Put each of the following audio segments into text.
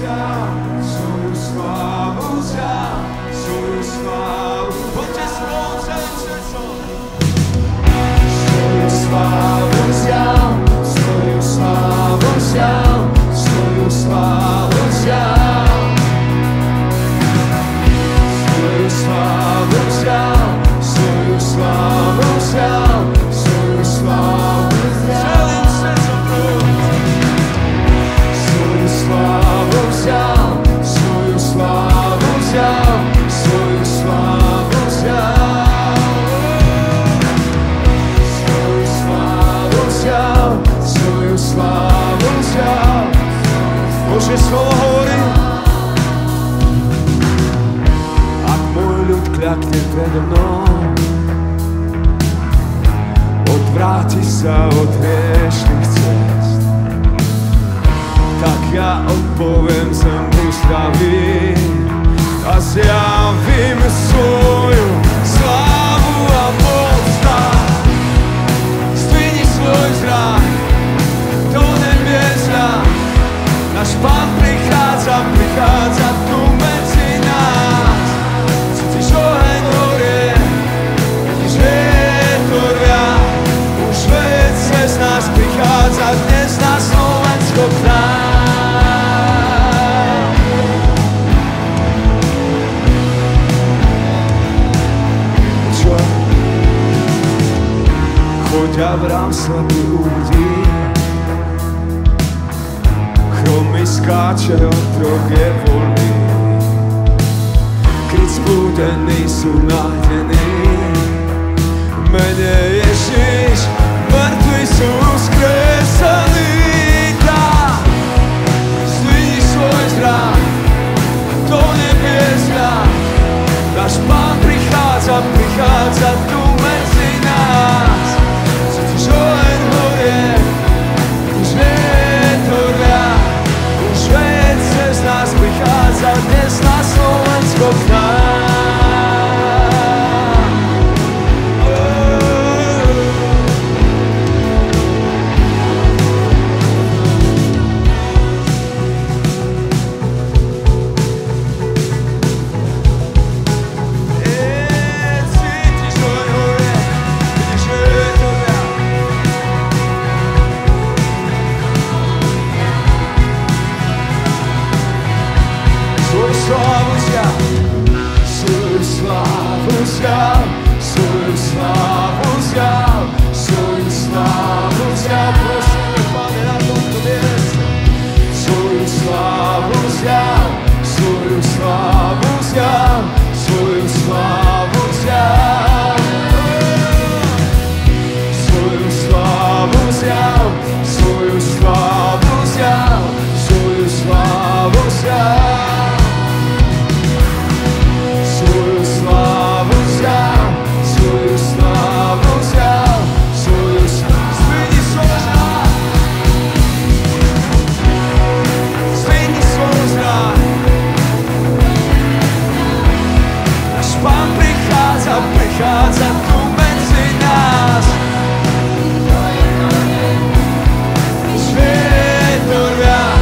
vzal, svoju slávu vzal, svoju slávu. Poďte spolu celým srdcom. Svoju slávu vzal, svoju slávu vzal, svoju slávu vzal. Svoju slávu vzal, svoju slávu vzal, svoju slávu vzal. Celým srdcom svoju slávu vzal, svoju slávu vzal, svoju slávu vzal. Svoju slávu vzal, svoju slávu vzal. Božie slovo hovorí, ak môj ľud kľakne predo mnou, odvráti sa od hriešnych cest, tak ja odpoviem zem uzdraví a zjavím svoju slávu a moc. Zdvihni svoj zrak do nebesa, náš Pán prichádza, prichádza tu medzi nás. Cítiš oheň horie, vidíš vietor viac, už veď cez nás prichádza dnes na Slovensko k nám. Choď Abrám, slepý uvidí, chromy skáče, otrok je voľný, kryt zbúdený sú nájdení. V mene Ježiš, mŕtvi sú skresení. Tak zdvihni svoj zrak do nebesa, náš Pán prichádza, prichádza tu medzi nás. Cítiš oheň horie, už vietor viac, už veď cez nás prichádza dnes na Slovensko k nám. Svoju slávu vzal, svoju slávu vzal, prosíme, Pane, na tomto mieste. Svoju slávu vzal, svoju slávu vzal, svoju slávu vzal. Svoju slávu vzal, svoju slávu vzal, svoju slávu vzal. Svoju slávu vzal, svoju slávu vzal, svoju slávu. Zdvihni svoj zrak, zdvihni svoj zrak. Náš Pán prichádza, prichádza tu medzi nás. Už vietor viac,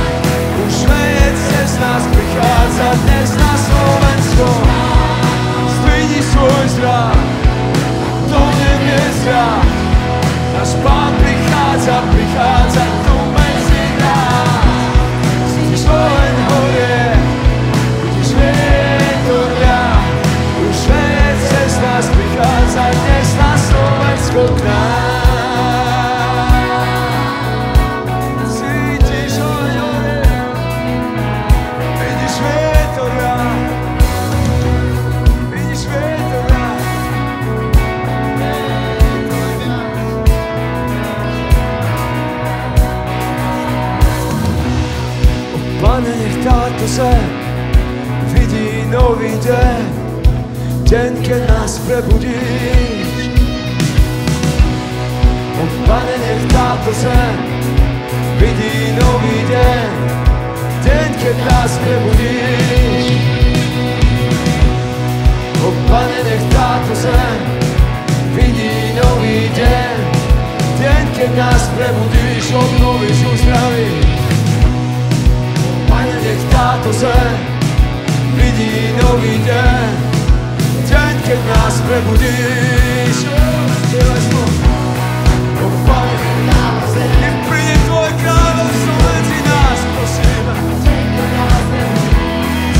už veď cez nás prichádza dnes na Slovensko. Zdvihni svoj zrak do nebesa, náš Pán prichádza, prichádza tu medzi nás. Cítiš oheň horie, vidíš vietor viac, už veď cez nás prichádza dnes na Slovensko k nám. Cítiš oheň horie, vidíš vietor viac, vidíš vietor viac. Pane, nech táto zem vidí nový deň, deň, keď nás prebudíš. O Pane, nech táto zem vidí nový deň, deň, keď nás prebudíš. O Pane, nech táto zem vidí nový deň, deň, keď nás prebudíš, obnovíš, uzdravíš. Pane, nech táto táto zem vidí nový deň, deň, keď nás prebudíš. O Pane, nech príde Tvoje kráľovstvo medzi nás, prosím.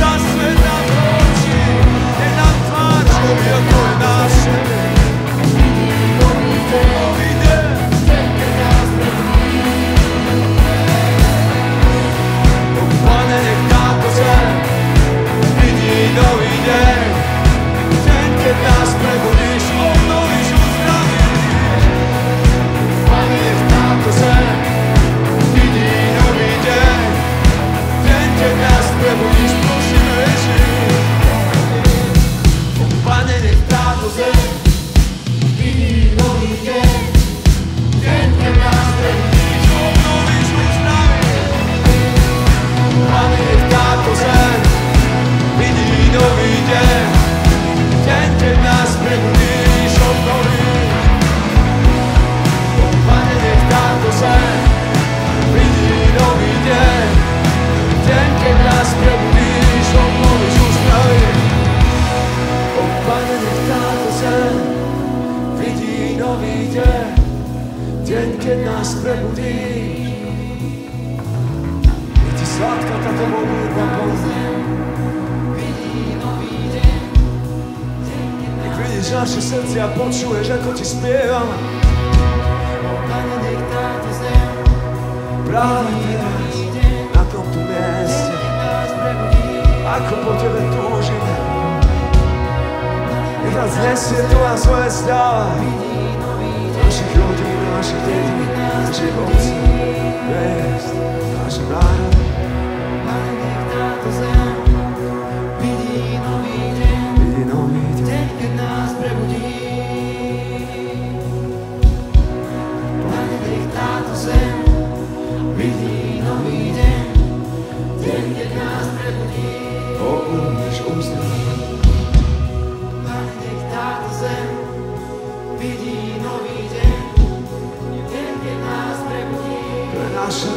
Zasvet nám oči, nech nám tvár človek, ako je návštevy. Nový deň. O Pane, nech táto zem vidí nový deň, deň, keď nás prebudíš, obnovíš, uzdravíš. Pane, nech táto zem vidí nový deň, deň, keď nás prebudíš, prosíme Ježiš. O Pane, nech táto zem vidí nový deň, deň, keď nás prebudíš, obnovíš, uzdravíš. Pane, nech táto zem vidí nový deň, deň, keď nás prebudíš, obnovíš. O Pane, nech táto zem vidí nový deň, deň, keď nás prebudíš, obnovíš, uzdravíš. O Pane, nech táto zem vidí nový deň, deň, keď nás prebudíš. Je ti sladká táto modlitba, Pane. Nech vidíš naše srdcia, počuješ, ako ti spievam. Pane, nech táto zem Práve teraz, na tomto mieste, ako po tebe túžime. Nech nás nesie Tvoja zväzda, našich rodín, našich detí, našich obcí, miest, našich národov. Pane, nech táto zem vidí nový deň, Vidí nový deň. deň, keď nás prebudí. Pane, nech táto zem vidí nový deň, deň, keď nás prebudí. Obnovíš, uzdravíš. Pane, nech táto zem vidí nový deň, deň, keď nás prebudí. To je naša